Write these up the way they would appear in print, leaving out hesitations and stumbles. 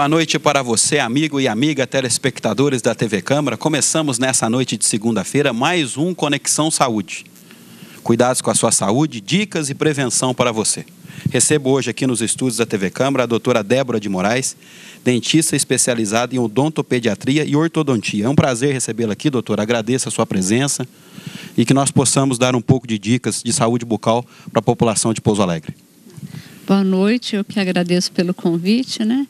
Boa noite para você, amigo e amiga, telespectadores da TV Câmara. Começamos nessa noite de segunda-feira mais um Conexão Saúde. Cuidados com a sua saúde, dicas e prevenção para você. Recebo hoje aqui nos estúdios da TV Câmara a doutora Débora de Moraes, dentista especializada em odontopediatria e ortodontia. É um prazer recebê-la aqui, doutora. Agradeço a sua presença e que nós possamos dar um pouco de dicas de saúde bucal para a população de Pouso Alegre. Boa noite, eu que agradeço pelo convite, né?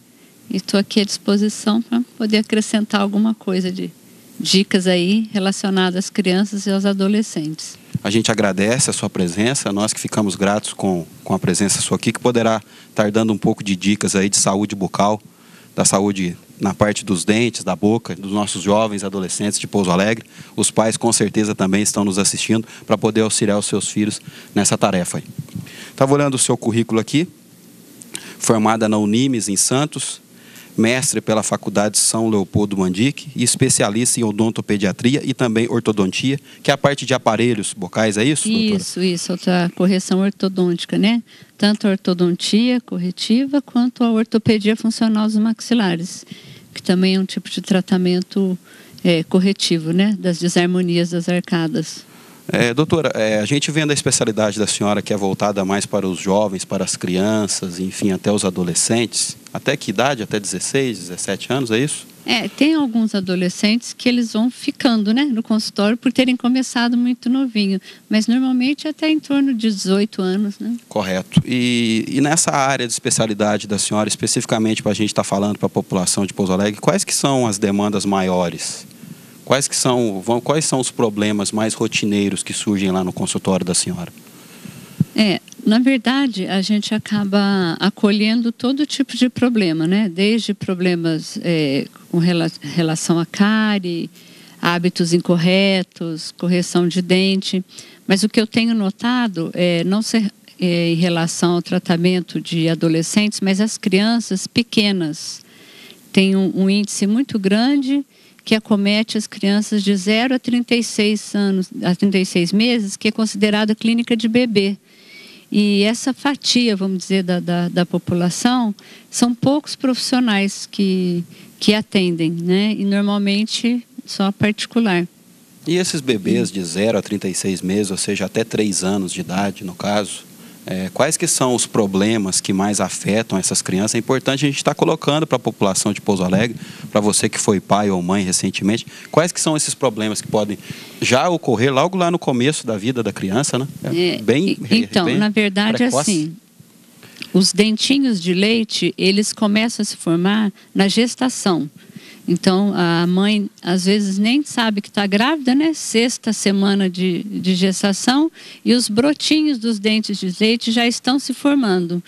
E estou aqui à disposição para poder acrescentar alguma coisa de dicas aí relacionadas às crianças e aos adolescentes. A gente agradece a sua presença, nós que ficamos gratos com a presença sua aqui, que poderá estar dando um pouco de dicas aí de saúde bucal, da saúde na parte dos dentes, da boca, dos nossos jovens adolescentes de Pouso Alegre. Os pais com certeza também estão nos assistindo para poder auxiliar os seus filhos nessa tarefa aí. Estava olhando o seu currículo aqui, formada na Unimes em Santos, mestre pela Faculdade São Leopoldo Mandic e especialista em odontopediatria e também ortodontia, que é a parte de aparelhos bucais, é isso, doutora? Isso, outra correção ortodôntica, né? Tanto a ortodontia corretiva quanto a ortopedia funcional dos maxilares, que também é um tipo de tratamento corretivo, né? Das desarmonias das arcadas. Doutora, a gente vendo a especialidade da senhora que é voltada mais para os jovens, para as crianças, enfim, até os adolescentes. Até que idade? Até 16, 17 anos, é isso? Tem alguns adolescentes que eles vão ficando, né, no consultório por terem começado muito novinho. Mas normalmente até em torno de 18 anos, né? Correto. E nessa área de especialidade da senhora, especificamente para a gente estar falando para a população de Pouso Alegre, quais que são as demandas maiores? Quais são os problemas mais rotineiros que surgem lá no consultório da senhora? Na verdade, a gente acaba acolhendo todo tipo de problema, né? Desde problemas com relação à cárie, hábitos incorretos, correção de dente. Mas o que eu tenho notado não ser em relação ao tratamento de adolescentes, mas as crianças pequenas. Tem um índice muito grande que acomete as crianças de 0 a 36 anos, a 36 meses, que é considerada clínica de bebê. E essa fatia, vamos dizer, da população, são poucos profissionais que atendem, né? E normalmente só particular. E esses bebês de 0 a 36 meses, ou seja, até 3 anos de idade, no caso, quais que são os problemas que mais afetam essas crianças? É importante a gente estar colocando para a população de Pouso Alegre, para você que foi pai ou mãe recentemente, quais que são esses problemas que podem já ocorrer logo lá no começo da vida da criança, né? Bem na verdade, precoce. Assim, os dentinhos de leite, eles começam a se formar na gestação. Então, a mãe, às vezes, nem sabe que está grávida, né? 6ª semana de gestação, e os brotinhos dos dentes de leite já estão se formando.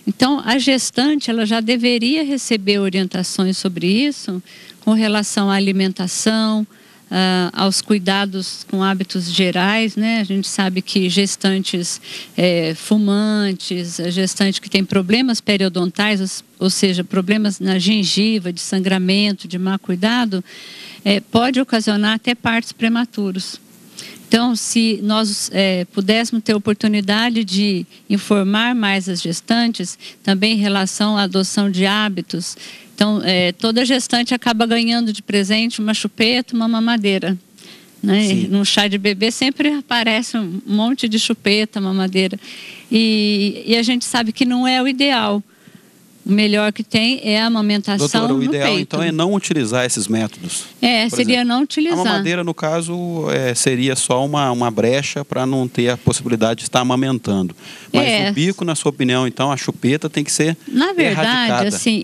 Então, a gestante, ela já deveria receber orientações sobre isso, com relação à alimentação, aos cuidados com hábitos gerais, né? A gente sabe que gestantes fumantes, a gestante que tem problemas periodontais, ou seja, problemas na gengiva, de sangramento, de má cuidado, pode ocasionar até partos prematuros. Então, se nós pudéssemos ter oportunidade de informar mais as gestantes, também em relação à adoção de hábitos. Então, toda gestante acaba ganhando de presente uma chupeta, uma mamadeira. Né? No chá de bebê sempre aparece um monte de chupeta, mamadeira. E a gente sabe que não é o ideal. O melhor que tem é a amamentação no peito. Doutora, o ideal então é não utilizar esses métodos. Seria não utilizar. A mamadeira, no caso, seria só uma brecha para não ter a possibilidade de estar amamentando. Mas o bico, na sua opinião, então, a chupeta tem que ser Na verdade, erradicada. Assim,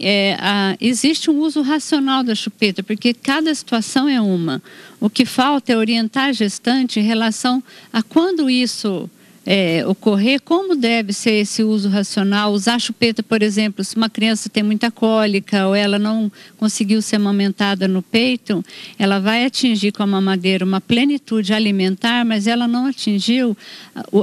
existe um uso racional da chupeta, porque cada situação é uma. O que falta é orientar a gestante em relação a quando isso ocorrer, como deve ser esse uso racional. Usar chupeta, por exemplo, se uma criança tem muita cólica ou ela não conseguiu ser amamentada no peito, ela vai atingir com a mamadeira uma plenitude alimentar, mas ela não atingiu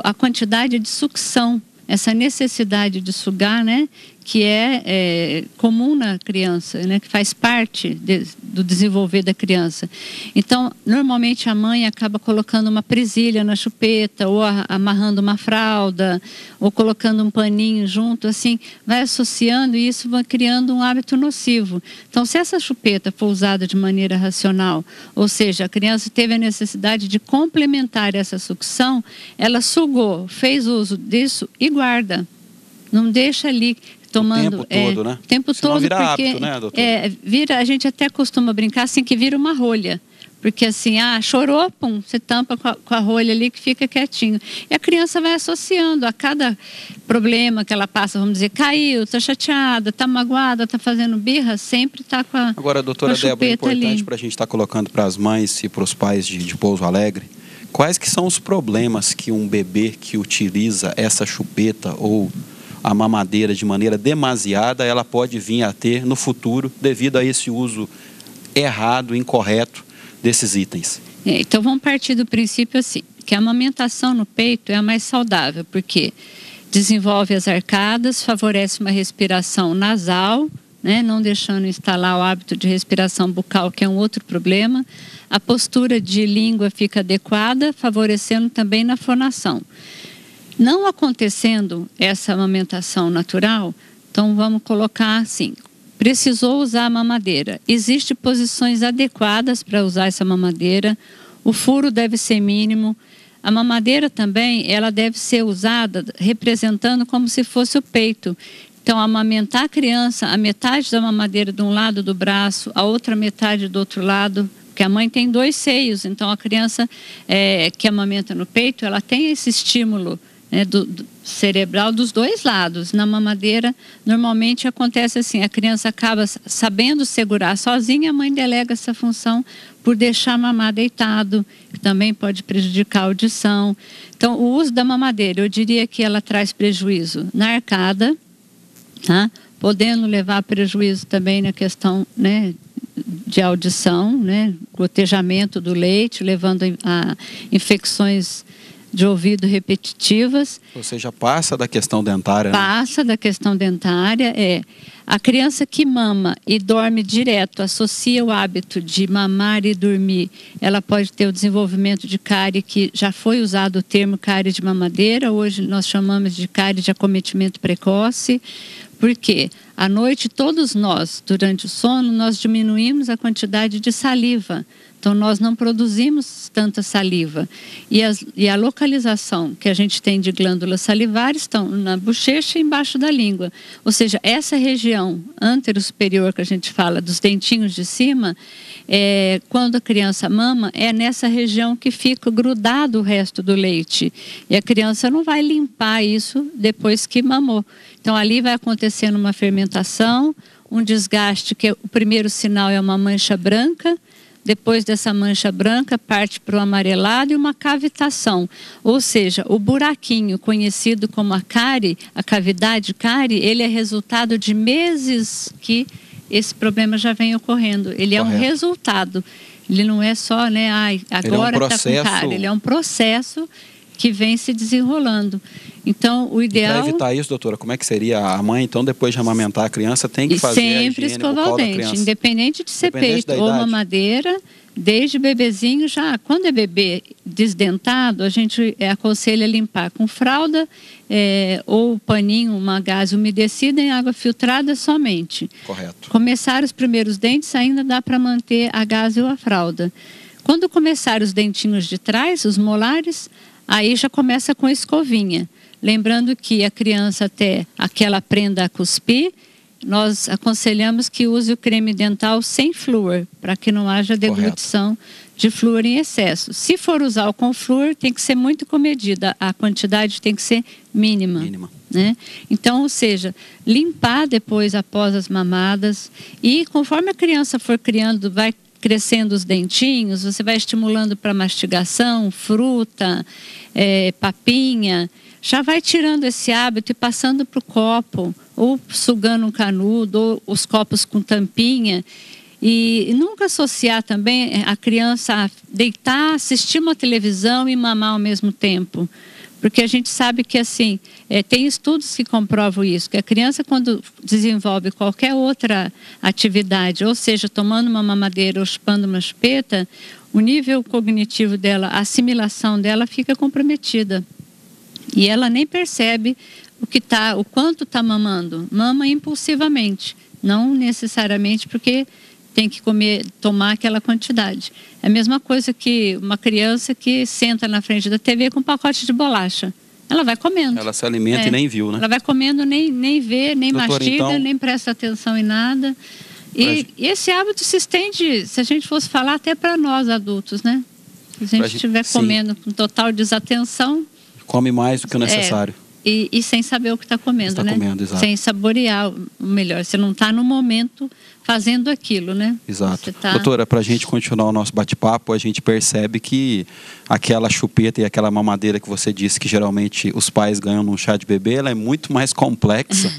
a quantidade de sucção, essa necessidade de sugar, né, que é comum na criança, né, que faz parte do desenvolver da criança. Então, normalmente a mãe acaba colocando uma presilha na chupeta, ou amarrando uma fralda, ou colocando um paninho junto, assim, vai associando e isso vai criando um hábito nocivo. Então, se essa chupeta for usada de maneira racional, ou seja, a criança teve a necessidade de complementar essa sucção, ela sugou, fez uso disso e guarda. Não deixa ali tomando o tempo todo, né? O tempo Senão todo, vira porque hábito, né, doutora? a gente até costuma brincar assim que vira uma rolha. Porque assim, chorou, pum, você tampa com a rolha ali que fica quietinho. E a criança vai associando a cada problema que ela passa, vamos dizer, caiu, está chateada, está magoada, está fazendo birra, sempre está com a Agora, doutora Débora, é importante para a gente estar colocando para as mães e para os pais de Pouso Alegre, quais que são os problemas que um bebê que utiliza essa chupeta ou a mamadeira de maneira demasiada, ela pode vir a ter no futuro devido a esse uso errado, incorreto desses itens? Então vamos partir do princípio assim, que a amamentação no peito é a mais saudável, porque desenvolve as arcadas, favorece uma respiração nasal, né, não deixando instalar o hábito de respiração bucal, que é um outro problema. A postura de língua fica adequada, favorecendo também na fonação. Não acontecendo essa amamentação natural, então vamos colocar assim, precisou usar a mamadeira. Existem posições adequadas para usar essa mamadeira, o furo deve ser mínimo. A mamadeira também, ela deve ser usada representando como se fosse o peito. Então, amamentar a criança, a metade da mamadeira de um lado do braço, a outra metade do outro lado, porque a mãe tem 2 seios, então a criança que amamenta no peito, ela tem esse estímulo, né, do cerebral dos 2 lados. Na mamadeira, normalmente acontece assim, a criança acaba sabendo segurar sozinha, a mãe delega essa função por deixar mamar deitado, que também pode prejudicar a audição. Então, o uso da mamadeira, eu diria que ela traz prejuízo na arcada, tá? Podendo levar prejuízo também na questão, né, de audição, né, gotejamento do leite, levando a infecções de ouvido repetitivas. Ou seja, passa da questão dentária. Passa da questão dentária, A criança que mama e dorme direto, associa o hábito de mamar e dormir, ela pode ter o desenvolvimento de cárie, que já foi usado o termo cárie de mamadeira, hoje nós chamamos de cárie de acometimento precoce. Por quê? À noite, todos nós, durante o sono, nós diminuímos a quantidade de saliva. Então, nós não produzimos tanta saliva. E a localização que a gente tem de glândulas salivares estão na bochecha e embaixo da língua. Ou seja, essa região antero-superior que a gente fala, dos dentinhos de cima, quando a criança mama, é nessa região que fica grudado o resto do leite. E a criança não vai limpar isso depois que mamou. Então, ali vai acontecendo uma fermentação, um desgaste, que o primeiro sinal é uma mancha branca. Depois dessa mancha branca, parte para o amarelado e uma cavitação. Ou seja, o buraquinho conhecido como a cárie, a cavidade cárie, ele é resultado de meses que esse problema já vem ocorrendo. Ele é um resultado. Ele não é só, né, agora está com cárie. Ele é um processo que vem se desenrolando. Então, o ideal... Para evitar isso, doutora, como é que seria? A mãe, então, depois de amamentar a criança, tem que fazer a higiene bucal da criança? Independente de ser peito ou mamadeira, desde bebezinho já. Quando é bebê desdentado, a gente aconselha limpar com fralda ou paninho, uma gaze umedecida em água filtrada somente. Correto. Começar os primeiros dentes, ainda dá para manter a gaze ou a fralda. Quando começar os dentinhos de trás, os molares, aí já começa com escovinha. Lembrando que a criança, até que ela aprenda a cuspir, nós aconselhamos que use o creme dental sem flúor, para que não haja deglutição de flúor em excesso. Se for usar o com flúor, tem que ser muito comedida, a quantidade tem que ser mínima. Né? Então, ou seja, limpar depois após as mamadas, e conforme a criança for criando, vai crescendo os dentinhos, você vai estimulando para mastigação, fruta, papinha, já vai tirando esse hábito e passando para o copo, ou sugando um canudo, ou os copos com tampinha. E nunca associar também a criança a deitar, assistir uma televisão e mamar ao mesmo tempo. Porque a gente sabe que, assim, tem estudos que comprovam isso, que a criança, quando desenvolve qualquer outra atividade, ou seja, tomando uma mamadeira ou chupando uma chupeta, o nível cognitivo dela, a assimilação dela fica comprometida. E ela nem percebe o quanto está mamando. Mama impulsivamente, não necessariamente porque tem que tomar aquela quantidade. É a mesma coisa que uma criança que senta na frente da TV com um pacote de bolacha. Ela vai comendo. Ela se alimenta e nem viu, né? Ela vai comendo, nem vê, nem Doutora, mastiga, então, nem presta atenção em nada. E esse hábito se estende, se a gente fosse falar, até para nós adultos, né? Se a gente estiver comendo com total desatenção... Come mais do que o necessário. E sem saber o que está comendo, né? Comendo, exato. Sem saborear o melhor. Você não está no momento fazendo aquilo, né? Exato. Doutora, para a gente continuar o nosso bate-papo, a gente percebe que aquela chupeta e aquela mamadeira que você disse que geralmente os pais ganham num chá de bebê, ela é muito mais complexa.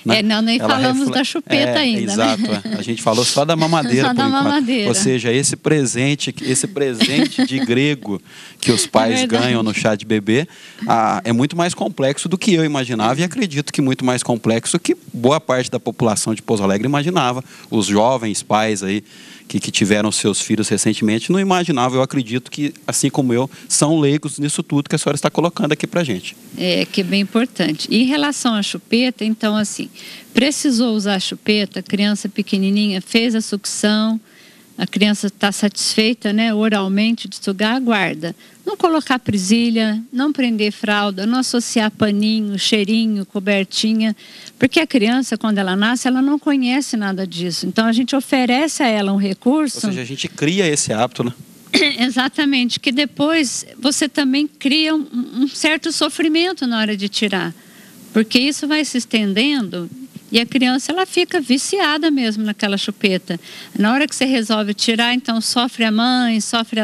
Né? Nem falamos da chupeta ainda. Exato. Né? A gente falou só da mamadeira. Só da mamadeira. Ou seja, esse presente de grego que os pais ganham no chá de bebê é muito mais complexo do que eu imaginava e acredito que muito mais complexo que boa parte da população de Pouso Alegre imaginava. Os jovens pais aí que tiveram seus filhos recentemente não imaginavam. Eu acredito que, assim como eu, são leigos nisso tudo que a senhora está colocando aqui pra gente. Que é bem importante. E em relação à chupeta, então assim, precisou usar a chupeta, criança pequenininha fez a sucção, a criança está satisfeita, né, oralmente de sugar, aguarda. Não colocar presilha, não prender fralda, não associar paninho, cheirinho, cobertinha, porque a criança, quando ela nasce, ela não conhece nada disso. Então, a gente oferece a ela um recurso... Ou seja, a gente cria esse hábito, né? Exatamente, que depois você também cria um certo sofrimento na hora de tirar, porque isso vai se estendendo... E a criança, ela fica viciada mesmo naquela chupeta. Na hora que você resolve tirar, então sofre a mãe, sofre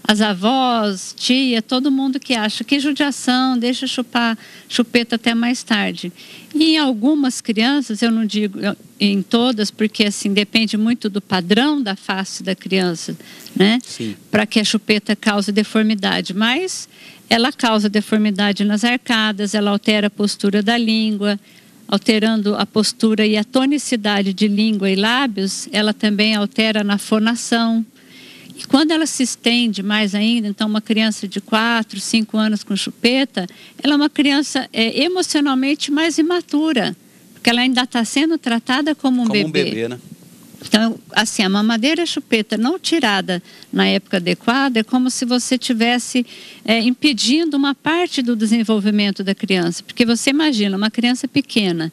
as avós, tia, todo mundo que acha que judiação, deixa chupar chupeta até mais tarde. E em algumas crianças, eu não digo em todas, porque assim depende muito do padrão da face da criança, né? Para que a chupeta cause deformidade. Mas ela causa deformidade nas arcadas, ela altera a postura da língua, alterando a postura e a tonicidade de língua e lábios, ela também altera na fonação. E quando ela se estende mais ainda, então uma criança de 4, 5 anos com chupeta, ela é uma criança emocionalmente mais imatura, porque ela ainda está sendo tratada como um bebê, né? Então, assim, a mamadeira e a chupeta não tirada na época adequada é como se você estivesse impedindo uma parte do desenvolvimento da criança. Porque você imagina, uma criança pequena,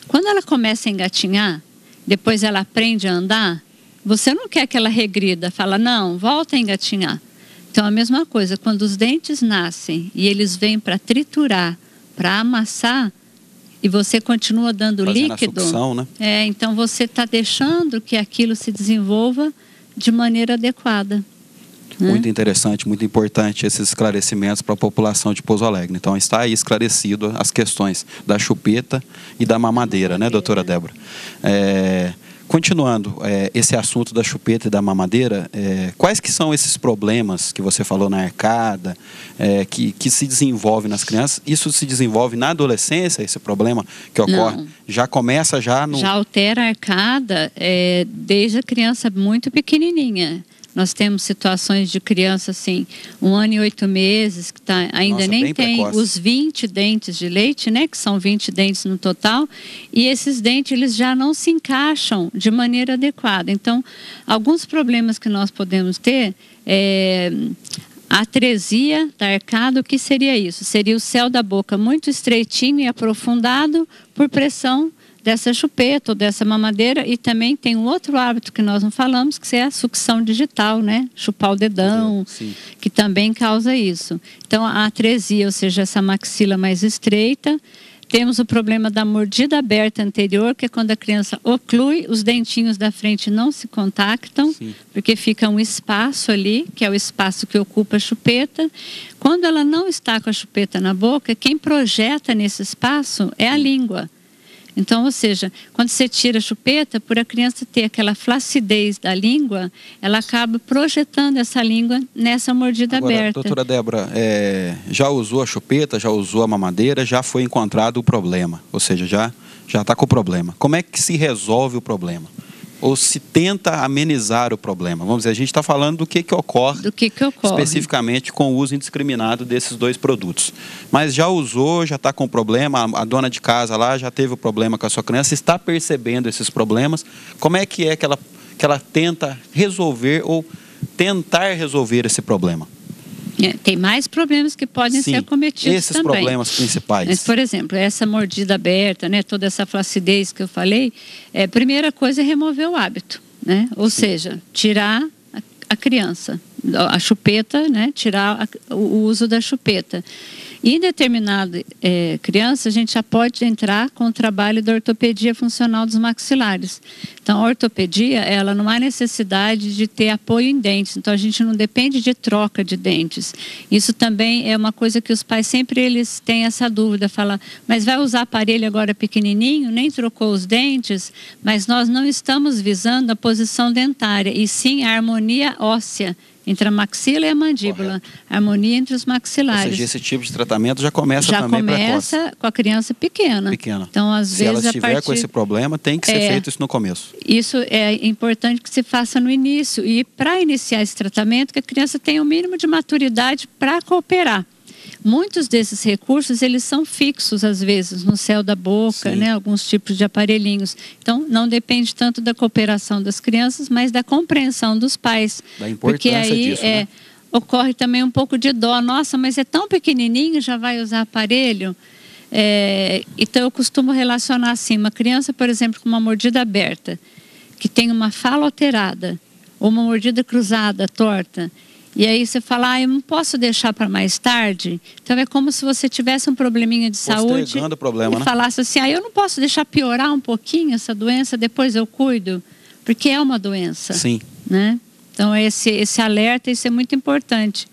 quando ela começa a engatinhar, depois ela aprende a andar, você não quer que ela regrida, fala, não, volta a engatinhar. Então, a mesma coisa, quando os dentes nascem e eles vêm para triturar, para amassar, e você continua dando líquido, a sucção, né? Então você está deixando que aquilo se desenvolva de maneira adequada. Muito interessante, muito importante esses esclarecimentos para a população de Pouso Alegre. Então está aí esclarecido as questões da chupeta e da mamadeira, né, doutora Débora? Continuando esse assunto da chupeta e da mamadeira, quais que são esses problemas que você falou na arcada, que se desenvolve nas crianças? Isso se desenvolve na adolescência, esse problema que ocorre? Não. Já começa já no... Já altera a arcada desde a criança muito pequenininha. Nós temos situações de criança, assim, 1 ano e 8 meses, que ainda nem tem precoce. Os 20 dentes de leite, né? Que são 20 dentes no total. E esses dentes, eles já não se encaixam de maneira adequada. Então, alguns problemas que nós podemos ter a atresia da arcada, o que seria isso? Seria o céu da boca muito estreitinho e aprofundado por pressão dessa chupeta ou dessa mamadeira. E também tem um outro hábito que nós não falamos, que é a sucção digital, né? Chupar o dedão, que também causa isso. Então, a atresia, ou seja, essa maxila mais estreita. Temos o problema da mordida aberta anterior, que é quando a criança oclui, os dentinhos da frente não se contactam, porque fica um espaço ali, que é o espaço que ocupa a chupeta. Quando ela não está com a chupeta na boca, quem projeta nesse espaço é a língua. Então, ou seja, quando você tira a chupeta, por a criança ter aquela flacidez da língua, ela acaba projetando essa língua nessa mordida aberta. Doutora Débora, já usou a chupeta, já usou a mamadeira, já foi encontrado o problema, ou seja, já está com o problema. Como é que se resolve o problema? Ou se tenta amenizar o problema? Vamos dizer, a gente está falando do que ocorre, especificamente com o uso indiscriminado desses dois produtos. Mas já usou, já está com problema, a dona de casa lá já teve o problema com a sua criança, está percebendo esses problemas. Como é que ela tenta resolver ou tentar resolver esse problema? Tem mais problemas que podem ser acometidos esses também. Problemas principais. Mas, por exemplo, essa mordida aberta, né, toda essa flacidez que eu falei, a primeira coisa é remover o hábito, né? Ou seja, tirar a criança, a chupeta, né, tirar o uso da chupeta. Em determinada criança, a gente já pode entrar com o trabalho da ortopedia funcional dos maxilares. Então, a ortopedia, ela não há necessidade de ter apoio em dentes. Então, a gente não depende de troca de dentes. Isso também é uma coisa que os pais sempre eles têm essa dúvida. Fala, mas vai usar aparelho agora pequenininho, nem trocou os dentes? Mas nós não estamos visando a posição dentária, e sim a harmonia óssea entre a maxila e a mandíbula. Correto. Harmonia entre os maxilares. Ou seja, esse tipo de tratamento já começa também precoce. Já começa com a criança pequena. Então, às vezes, ela estiver com esse problema, tem que ser feito isso no começo. Isso é importante que se faça no início. E para iniciar esse tratamento, que a criança tenha o mínimo de maturidade para cooperar. Muitos desses recursos, eles são fixos, às vezes, no céu da boca, né? Alguns tipos de aparelhinhos. Então, não depende tanto da cooperação das crianças, mas da compreensão dos pais. Da importância porque aí disso, né? Ocorre também um pouco de dó. Nossa, mas é tão pequenininho, já vai usar aparelho? Então, eu costumo relacionar assim, uma criança, por exemplo, com uma mordida aberta, que tem uma fala alterada, ou uma mordida cruzada, torta, e aí você fala, eu não posso deixar para mais tarde. Então é como se você tivesse um probleminha de saúde o problema, e falasse assim, eu não posso deixar piorar um pouquinho essa doença, depois eu cuido, porque é uma doença. Sim. Né? Então esse alerta, isso é muito importante.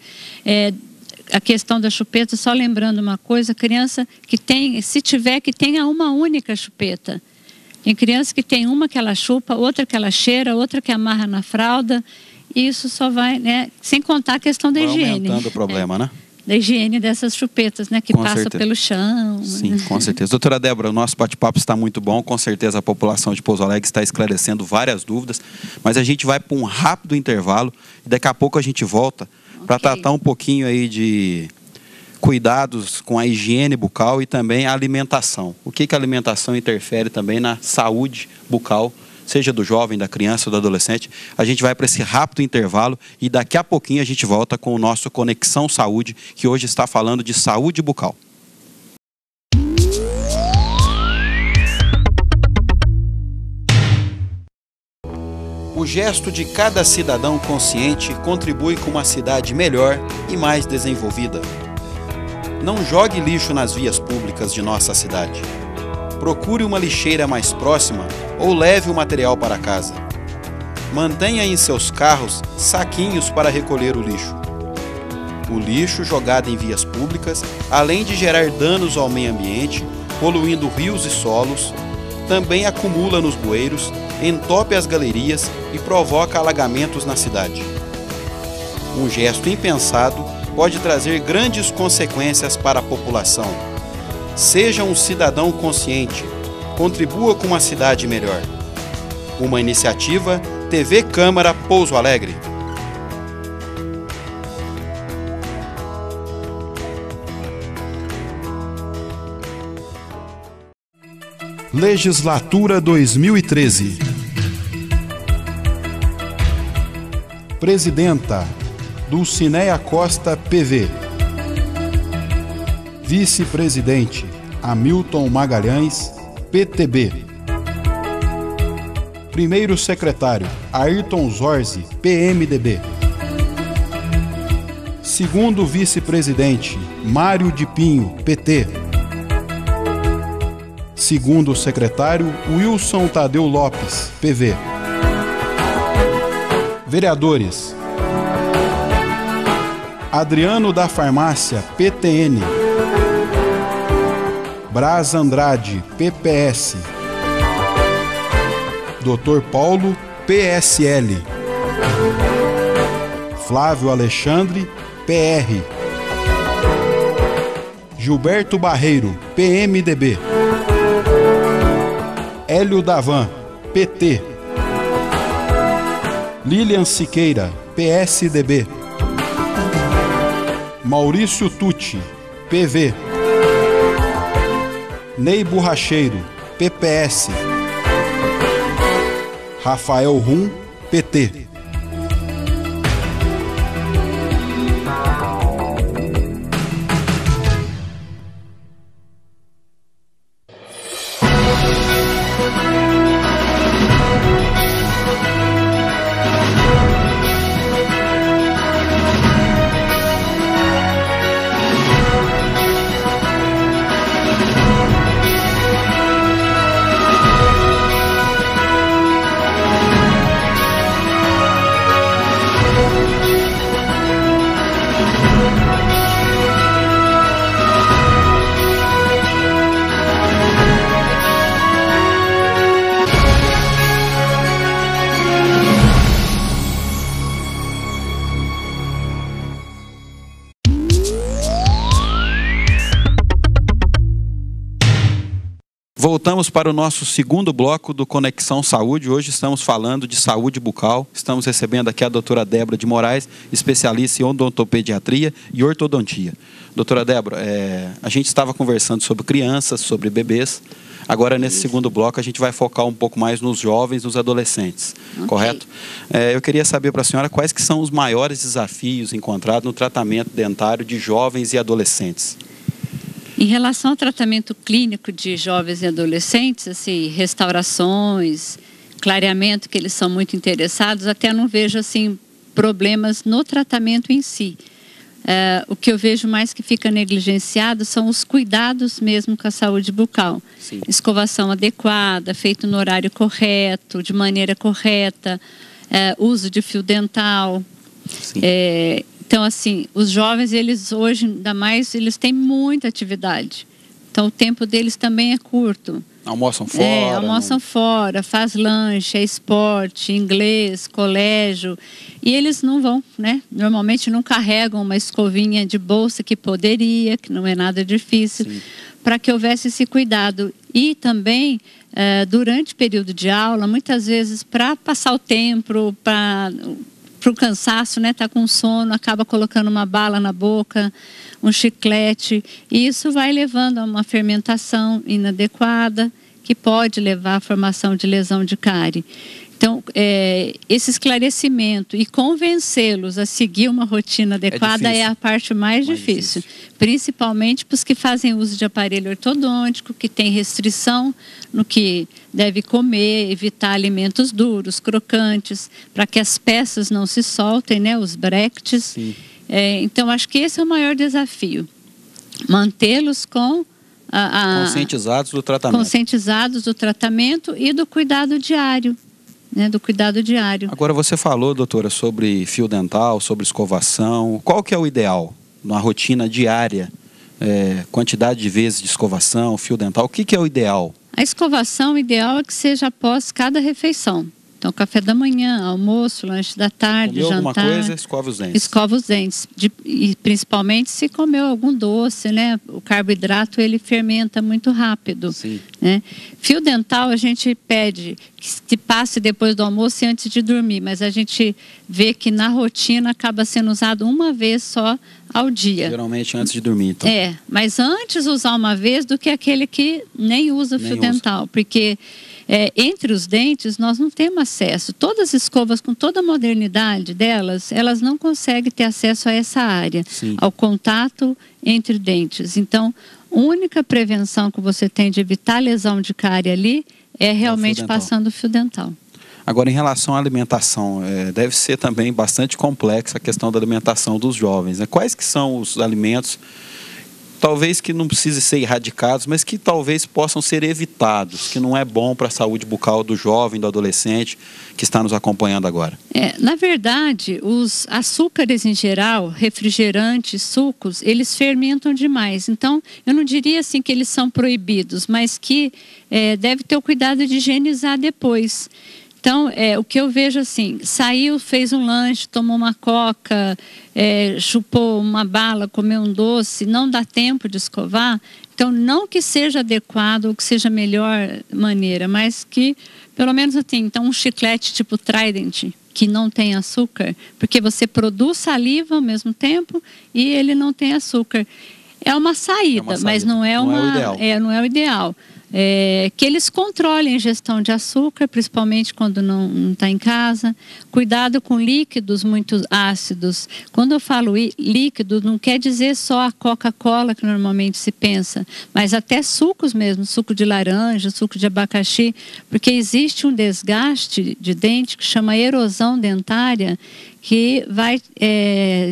A questão da chupeta, só lembrando uma coisa, a criança que tem, se tiver, que tenha uma única chupeta. Tem criança que tem uma que ela chupa, outra que ela cheira, outra que amarra na fralda. Isso só vai, né? Sem contar a questão da higiene. Aumentando o problema, né? Da higiene dessas chupetas, né? Que passa pelo chão. Sim, né? Com certeza. Doutora Débora, o nosso bate-papo está muito bom. Com certeza a população de Pouso Alegre está esclarecendo várias dúvidas. Mas a gente vai para um rápido intervalo e daqui a pouco a gente volta para tratar um pouquinho aí de cuidados com a higiene bucal e também a alimentação. O que a alimentação interfere também na saúde bucal, seja do jovem, da criança ou do adolescente. A gente vai para esse rápido intervalo e daqui a pouquinho a gente volta com o nosso Conexão Saúde, que hoje está falando de saúde bucal. O gesto de cada cidadão consciente contribui com uma cidade melhor e mais desenvolvida. Não jogue lixo nas vias públicas de nossa cidade. Procure uma lixeira mais próxima ou leve o material para casa. Mantenha em seus carros saquinhos para recolher o lixo. O lixo jogado em vias públicas, além de gerar danos ao meio ambiente, poluindo rios e solos, também acumula nos bueiros, entope as galerias e provoca alagamentos na cidade. Um gesto impensado pode trazer grandes consequências para a população. Seja um cidadão consciente. Contribua com uma cidade melhor. Uma iniciativa TV Câmara Pouso Alegre. Legislatura 2013. Presidenta Dulcineia Costa PV. Vice-presidente Hamilton Magalhães, PTB. Primeiro secretário Ayrton Zorzi, PMDB. Segundo vice-presidente Mário de Pinho, PT. Segundo secretário Wilson Tadeu Lopes, PV. Vereadores: Adriano da Farmácia, PTN. Braz Andrade, PPS. Dr. Paulo, PSL. Flávio Alexandre, PR. Gilberto Barreiro, PMDB. Hélio Davan, PT. Lilian Siqueira, PSDB. Maurício Tucci, PV. Ney Borracheiro, PPS. Rafael Rum, PT. Voltamos para o nosso segundo bloco do Conexão Saúde. Hoje estamos falando de saúde bucal. Estamos recebendo aqui a doutora Débora de Moraes, especialista em odontopediatria e ortodontia. Doutora Débora, a gente estava conversando sobre crianças, sobre bebês. Agora, nesse segundo bloco, a gente vai focar um pouco mais nos jovens, nos adolescentes, correto? Eu queria saber para a senhora quais que são os maiores desafios encontrados no tratamento dentário de jovens e adolescentes. Em relação ao tratamento clínico de jovens e adolescentes, assim, restaurações, clareamento, que eles são muito interessados, até não vejo assim, problemas no tratamento em si. O que eu vejo mais que fica negligenciado são os cuidados mesmo com a saúde bucal. Sim. Escovação adequada, feito no horário correto, de maneira correta, uso de fio dental. Então, assim, os jovens, eles hoje, ainda mais, eles têm muita atividade. Então, o tempo deles também é curto. Almoçam fora. Almoçam fora, faz lanche, esporte, inglês, colégio. E eles não vão, né? Normalmente não carregam uma escovinha de bolsa que poderia, que não é nada difícil, para que houvesse esse cuidado. E também, durante o período de aula, muitas vezes, para passar o tempo, para o cansaço, né? Tá com sono, acaba colocando uma bala na boca, um chiclete, e isso vai levando a uma fermentação inadequada, que pode levar à formação de lesão de cárie. Então, esse esclarecimento e convencê-los a seguir uma rotina adequada é a parte mais difícil. Principalmente para os que fazem uso de aparelho ortodôntico, que tem restrição no que deve comer, evitar alimentos duros, crocantes, para que as peças não se soltem, né, os bractes. Então, acho que esse é o maior desafio. Mantê-los conscientizados do tratamento. Conscientizados do tratamento e do cuidado diário. Do cuidado diário. Agora, você falou, doutora, sobre fio dental, sobre escovação. Qual que é o ideal na rotina diária? Quantidade de vezes de escovação, fio dental, o que é o ideal? A escovação, o ideal é que seja após cada refeição. Então, café da manhã, almoço, lanche da tarde, comeu jantar. Alguma coisa, escova os dentes. Escova os dentes. E principalmente se comeu algum doce, né? O carboidrato, ele fermenta muito rápido. Sim. Né? Fio dental, a gente pede que se passe depois do almoço e antes de dormir. Mas a gente vê que na rotina acaba sendo usado uma vez só ao dia. Geralmente antes de dormir, então. Mas antes usar uma vez do que aquele que nem usa o fio dental. Porque entre os dentes nós não temos acesso. Todas as escovas, com toda a modernidade delas, elas não conseguem ter acesso a essa área, ao contato entre dentes. Então, a única prevenção que você tem de evitar lesão de cárie ali é realmente passando o fio dental. Agora, em relação à alimentação, deve ser também bastante complexa a questão da alimentação dos jovens, né? Quais que são os alimentos talvez que não precise ser erradicados, mas que talvez possam ser evitados, que não é bom para a saúde bucal do jovem, do adolescente que está nos acompanhando agora? Na verdade, os açúcares em geral, refrigerantes, sucos, eles fermentam demais. Então, eu não diria assim que eles são proibidos, mas que deve ter o cuidado de higienizar depois. Então, o que eu vejo assim, saiu, fez um lanche, tomou uma coca, chupou uma bala, comeu um doce, não dá tempo de escovar. Então, não que seja adequado ou que seja a melhor maneira, mas que, pelo menos assim, então um chiclete tipo Trident, que não tem açúcar, porque você produz saliva ao mesmo tempo e ele não tem açúcar. É uma saída, mas não é o ideal. Não é o ideal. Que eles controlem a ingestão de açúcar, principalmente quando não está em casa. Cuidado com líquidos muito ácidos. Quando eu falo líquido, não quer dizer só a Coca-Cola que normalmente se pensa, mas até sucos mesmo, suco de laranja, suco de abacaxi, porque existe um desgaste de dente que chama erosão dentária, que vai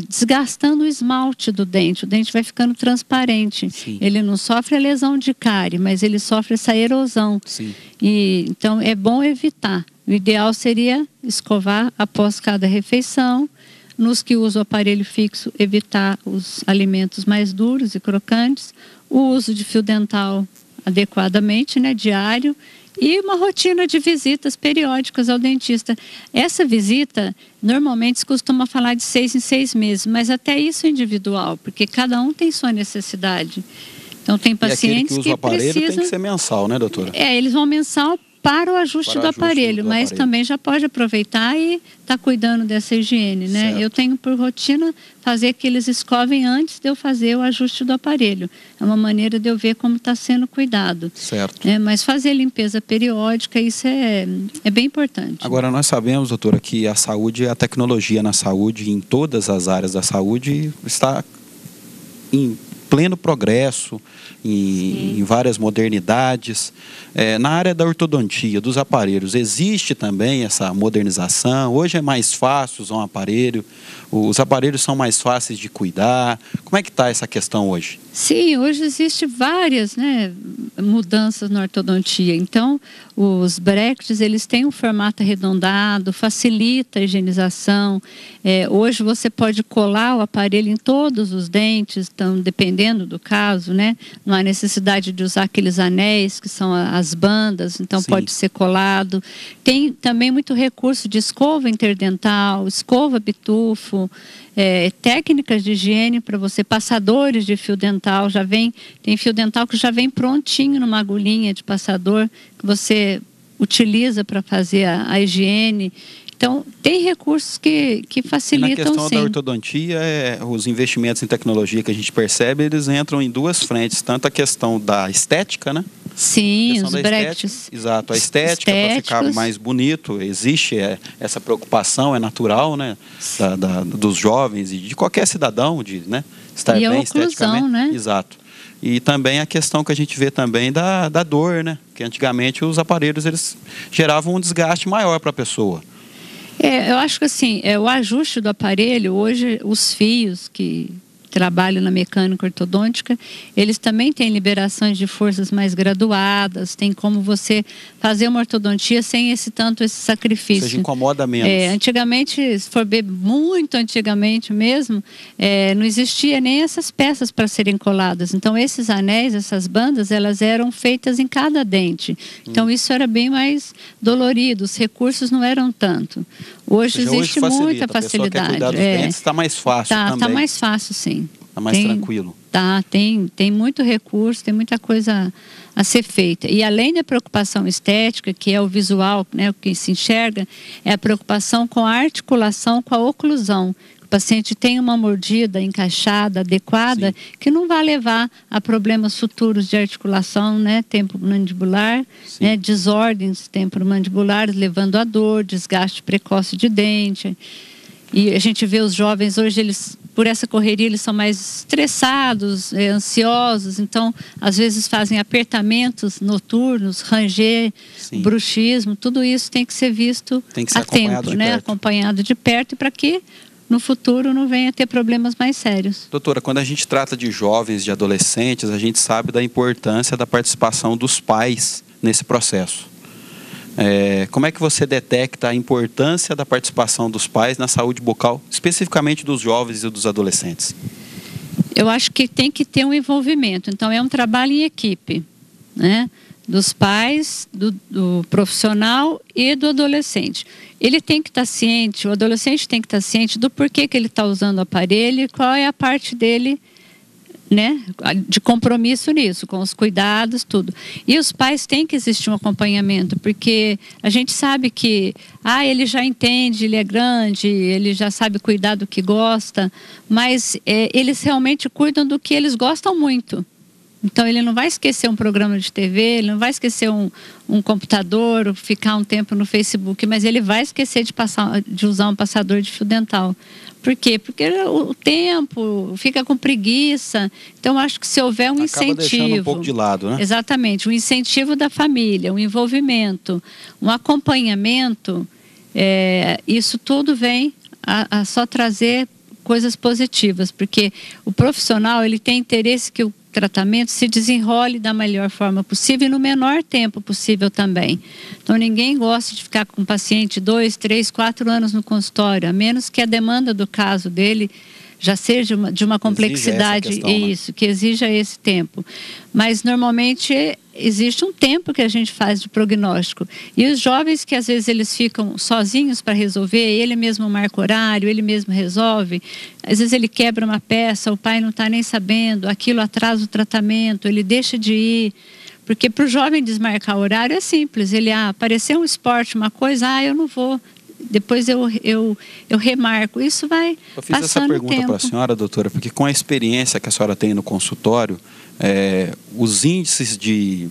desgastando o esmalte do dente. O dente vai ficando transparente. Sim. Ele não sofre a lesão de cárie, mas ele sofre essa erosão. Sim. Então, é bom evitar. O ideal seria escovar após cada refeição. Nos que usam o aparelho fixo, evitar os alimentos mais duros e crocantes. O uso de fio dental adequadamente, diário. E uma rotina de visitas periódicas ao dentista. Essa visita, normalmente se costuma falar de 6 em 6 meses, mas até isso é individual, porque cada um tem sua necessidade. Então, tem pacientes que precisam... E aquele que usa o aparelho tem que ser mensal, né, doutora? Eles vão mensal para o ajuste do aparelho, mas também já pode aproveitar e estar cuidando dessa higiene, né? Certo. Eu tenho por rotina fazer que eles escovem antes de eu fazer o ajuste do aparelho. É uma maneira de eu ver como está sendo cuidado. Certo. Mas fazer limpeza periódica, isso é bem importante. Agora, nós sabemos, doutora, que a saúde, a tecnologia na saúde, em todas as áreas da saúde, está em pleno progresso, em várias modernidades. Na área da ortodontia, dos aparelhos, existe também essa modernização? Hoje é mais fácil usar um aparelho? Os aparelhos são mais fáceis de cuidar? Como é que está essa questão hoje? Sim, hoje existem várias mudanças na ortodontia. Então, os brackets, eles têm um formato arredondado, facilita a higienização. Hoje você pode colar o aparelho em todos os dentes, então, dependendo do caso, não há necessidade de usar aqueles anéis, que são as bandas, então Sim. pode ser colado. Tem também muito recurso de escova interdental, escova bitufo, técnicas de higiene para você, passadores de fio dental, tem fio dental que já vem prontinho numa agulhinha de passador, que você utiliza para fazer a higiene. Então, tem recursos que facilitam, sim. Na questão da ortodontia, os investimentos em tecnologia que a gente percebe, eles entram em duas frentes. Tanto a questão da estética, né? Sim, os brackets. Exato, a estética para ficar mais bonito. Existe essa preocupação, é natural, né? Dos jovens e de qualquer cidadão, estar bem oclusão, esteticamente. Né? Exato. E também a questão que a gente vê também da dor, né? Que antigamente os aparelhos eles geravam um desgaste maior para a pessoa. Eu acho que assim, o ajuste do aparelho, hoje os fios que trabalham na mecânica ortodôntica, eles também têm liberações de forças mais graduadas, tem como você fazer uma ortodontia sem esse sacrifício. Ou seja, incomoda menos. Antigamente, se for ver muito antigamente mesmo, não existia nem essas peças para serem coladas. Então, esses anéis, essas bandas, elas eram feitas em cada dente. Então, isso era bem mais dolorido, os recursos não eram tanto. Hoje existe muita facilidade. A pessoa quer cuidar dos dentes, está mais fácil também. Está mais fácil, sim. Está mais tranquilo. Tem muito recurso, tem muita coisa a ser feita. E além da preocupação estética, que é o visual, o que se enxerga, é a preocupação com a articulação, com a oclusão. O paciente tem uma mordida encaixada, adequada, sim, que não vai levar a problemas futuros de articulação, temporomandibular, desordens temporomandibulares, levando a dor, desgaste precoce de dente. E a gente vê os jovens hoje, eles, por essa correria, eles são mais estressados, ansiosos, então às vezes fazem apertamentos noturnos, ranger, sim, bruxismo, tudo isso tem que ser visto a tempo, acompanhado de perto, e para que no futuro não venha a ter problemas mais sérios. Doutora, quando a gente trata de jovens, de adolescentes, a gente sabe da importância da participação dos pais nesse processo. Como é que você detecta a importância da participação dos pais na saúde bucal, especificamente dos jovens e dos adolescentes? Eu acho que tem que ter um envolvimento. Então, é um trabalho em equipe, né? Dos pais, do profissional e do adolescente. Ele tem que estar ciente, o adolescente tem que estar ciente do porquê que ele está usando o aparelho e qual é a parte dele, né, de compromisso nisso, com os cuidados, tudo. E os pais têm que existir um acompanhamento, porque a gente sabe que ele já entende, ele é grande, ele já sabe cuidar do que gosta, mas eles realmente cuidam do que eles gostam muito. Então, ele não vai esquecer um programa de TV, ele não vai esquecer um computador, ficar um tempo no Facebook, mas ele vai esquecer de usar um passador de fio dental. Por quê? Porque o tempo, fica com preguiça. Então, acho que se houver um incentivo... Acaba deixando um pouco de lado, né? Exatamente. Um incentivo da família, um envolvimento, um acompanhamento, isso tudo vem a só trazer coisas positivas. Porque o profissional, ele tem interesse que o tratamento se desenrole da melhor forma possível e no menor tempo possível também. Então, ninguém gosta de ficar com o paciente 2, 3, 4 anos no consultório, a menos que a demanda do caso dele já seja de uma complexidade, questão, que exija esse tempo. Mas, normalmente, existe um tempo que a gente faz de prognóstico. E os jovens que, às vezes, eles ficam sozinhos para resolver, ele mesmo marca horário, ele mesmo resolve. Às vezes, ele quebra uma peça, o pai não está nem sabendo, aquilo atrasa o tratamento, ele deixa de ir. Porque, para o jovem desmarcar horário, é simples. Ele, apareceu um esporte, uma coisa, eu não vou... Depois eu remarco. Isso vai passando o tempo. Eu fiz essa pergunta para a senhora, doutora, porque com a experiência que a senhora tem no consultório, os índices de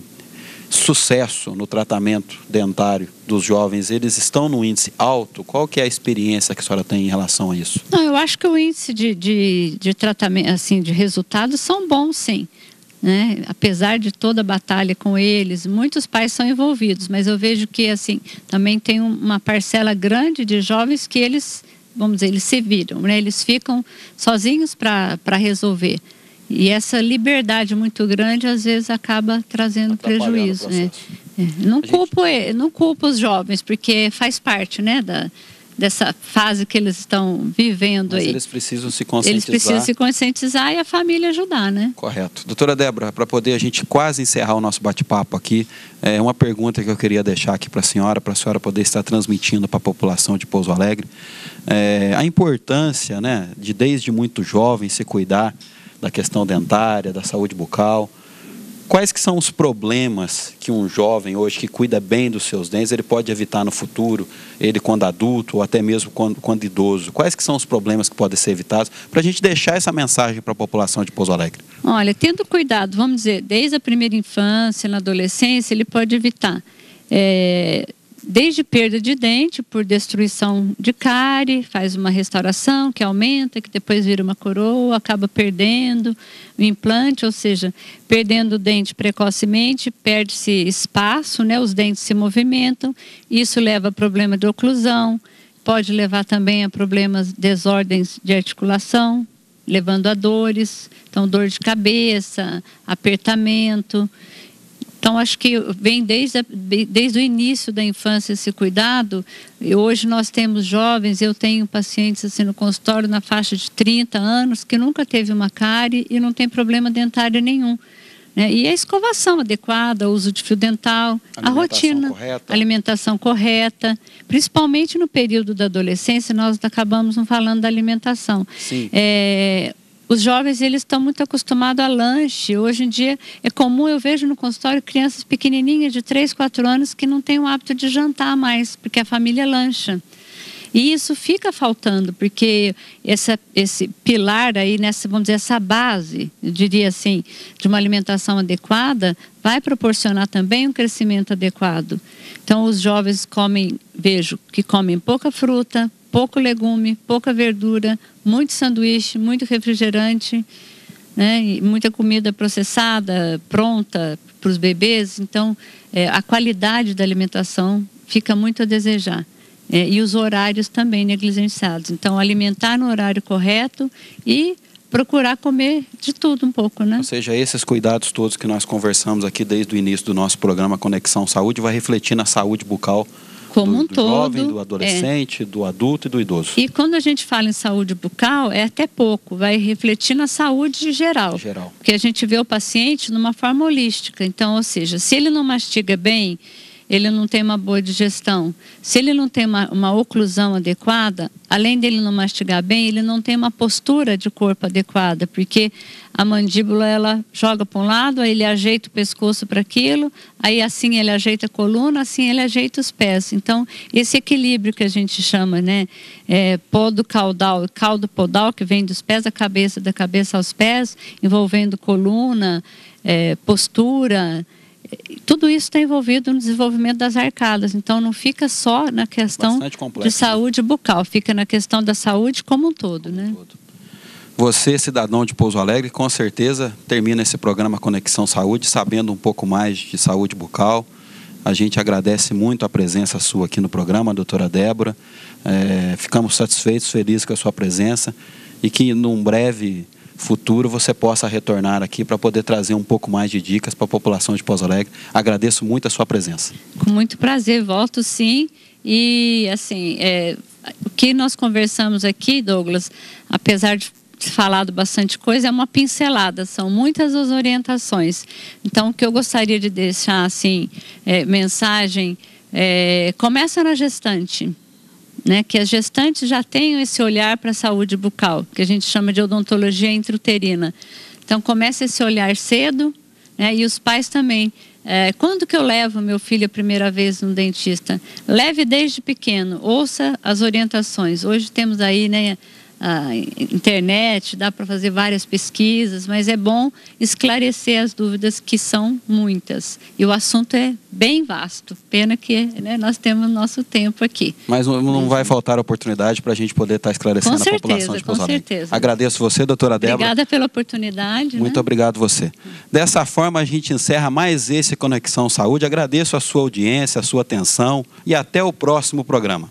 sucesso no tratamento dentário dos jovens, eles estão no índice alto? Qual que é a experiência que a senhora tem em relação a isso? Não, eu acho que o índice de tratamento, assim, de resultados são bons, sim. Né? Apesar de toda a batalha com eles, muitos pais são envolvidos, mas eu vejo que assim também tem uma parcela grande de jovens que eles, vamos dizer, eles se viram, né? Eles ficam sozinhos para resolver. E essa liberdade muito grande às vezes acaba trazendo prejuízo. Né? Não culpo os jovens, porque faz parte, né, dessa fase que eles estão vivendo. Mas aí. Eles precisam se conscientizar. Eles precisam se conscientizar e a família ajudar, né? Correto. Doutora Débora, para poder a gente quase encerrar o nosso bate-papo aqui, uma pergunta que eu queria deixar aqui para a senhora poder estar transmitindo para a população de Pouso Alegre. A importância, né, de desde muito jovem se cuidar da questão dentária, da saúde bucal. Quais que são os problemas que um jovem hoje que cuida bem dos seus dentes, ele pode evitar no futuro, ele quando adulto ou até mesmo quando idoso? Quais que são os problemas que podem ser evitados para a gente deixar essa mensagem para a população de Pouso Alegre? Olha, tendo cuidado, vamos dizer, desde a primeira infância, na adolescência, ele pode evitar desde perda de dente por destruição de cárie, faz uma restauração que aumenta, que depois vira uma coroa, acaba perdendo o implante, ou seja, perdendo o dente precocemente, perde-se espaço, né? Os dentes se movimentam, isso leva a problema de oclusão, pode levar também a problemas, desordens de articulação, levando a dores, então dor de cabeça, apertamento. Então, acho que vem desde o início da infância esse cuidado. E hoje nós temos jovens, eu tenho pacientes assim, no consultório na faixa de 30 anos que nunca teve uma cárie e não tem problema dentário nenhum. Né? E a escovação adequada, o uso de fio dental, a rotina, alimentação correta. Principalmente no período da adolescência, nós acabamos não falando da alimentação. Sim. Os jovens, eles estão muito acostumados a lanche. Hoje em dia, é comum, eu vejo no consultório crianças pequenininhas de 3, 4 anos que não têm o hábito de jantar mais, porque a família lancha. E isso fica faltando, porque esse pilar aí, vamos dizer, essa base, eu diria assim, de uma alimentação adequada, vai proporcionar também um crescimento adequado. Então, os jovens vejo que comem pouca fruta, pouco legume, pouca verdura, muito sanduíche, muito refrigerante, né? E muita comida processada, pronta para os bebês. Então, a qualidade da alimentação fica muito a desejar. e os horários também negligenciados. Então, alimentar no horário correto e procurar comer de tudo um pouco, né? Ou seja, esses cuidados todos que nós conversamos aqui desde o início do nosso programa Conexão Saúde vai refletir na saúde bucal como do jovem, do adolescente, do adulto e do idoso. E quando a gente fala em saúde bucal, é até pouco, vai refletir na saúde geral. Porque a gente vê o paciente numa forma holística. Então, ou seja, se ele não mastiga bem, ele não tem uma boa digestão. Se ele não tem uma oclusão adequada, além dele não mastigar bem, ele não tem uma postura de corpo adequada, porque a mandíbula, ela joga para um lado, aí ele ajeita o pescoço para aquilo, aí assim ele ajeita a coluna, assim ele ajeita os pés. Então, esse equilíbrio que a gente chama, né, podo caudal e caldo podal, que vem dos pés à cabeça, da cabeça aos pés, envolvendo coluna, postura, tudo isso está envolvido no desenvolvimento das arcadas. Então, não fica só na questão de saúde bucal, fica na questão da saúde como um todo, né? Você, cidadão de Pouso Alegre, com certeza termina esse programa Conexão Saúde sabendo um pouco mais de saúde bucal. A gente agradece muito a presença sua aqui no programa, doutora Débora. Ficamos satisfeitos, felizes com a sua presença e que num breve futuro você possa retornar aqui para poder trazer um pouco mais de dicas para a população de Pouso Alegre. Agradeço muito a sua presença. Com muito prazer, volto sim. E assim, o que nós conversamos aqui, Douglas, apesar de falado bastante coisa, é uma pincelada, são muitas as orientações. Então, o que eu gostaria de deixar assim, mensagem, começa na gestante. Né, que as gestantes já tenham esse olhar para a saúde bucal, que a gente chama de odontologia intrauterina. Então, começa esse olhar cedo, né, e os pais também. Quando que eu levo meu filho a primeira vez no dentista? Leve desde pequeno, ouça as orientações. Hoje temos aí, né, a internet, dá para fazer várias pesquisas, mas é bom esclarecer as dúvidas, que são muitas. E o assunto é bem vasto. Pena que, né, nós temos nosso tempo aqui. Mas não vai faltar oportunidade para a gente poder estar esclarecendo a população de Pouso Alegre. Com certeza. Agradeço você, doutora Débora. Obrigada pela oportunidade. Muito obrigado você. Dessa forma, a gente encerra mais esse Conexão Saúde. Agradeço a sua audiência, a sua atenção e até o próximo programa.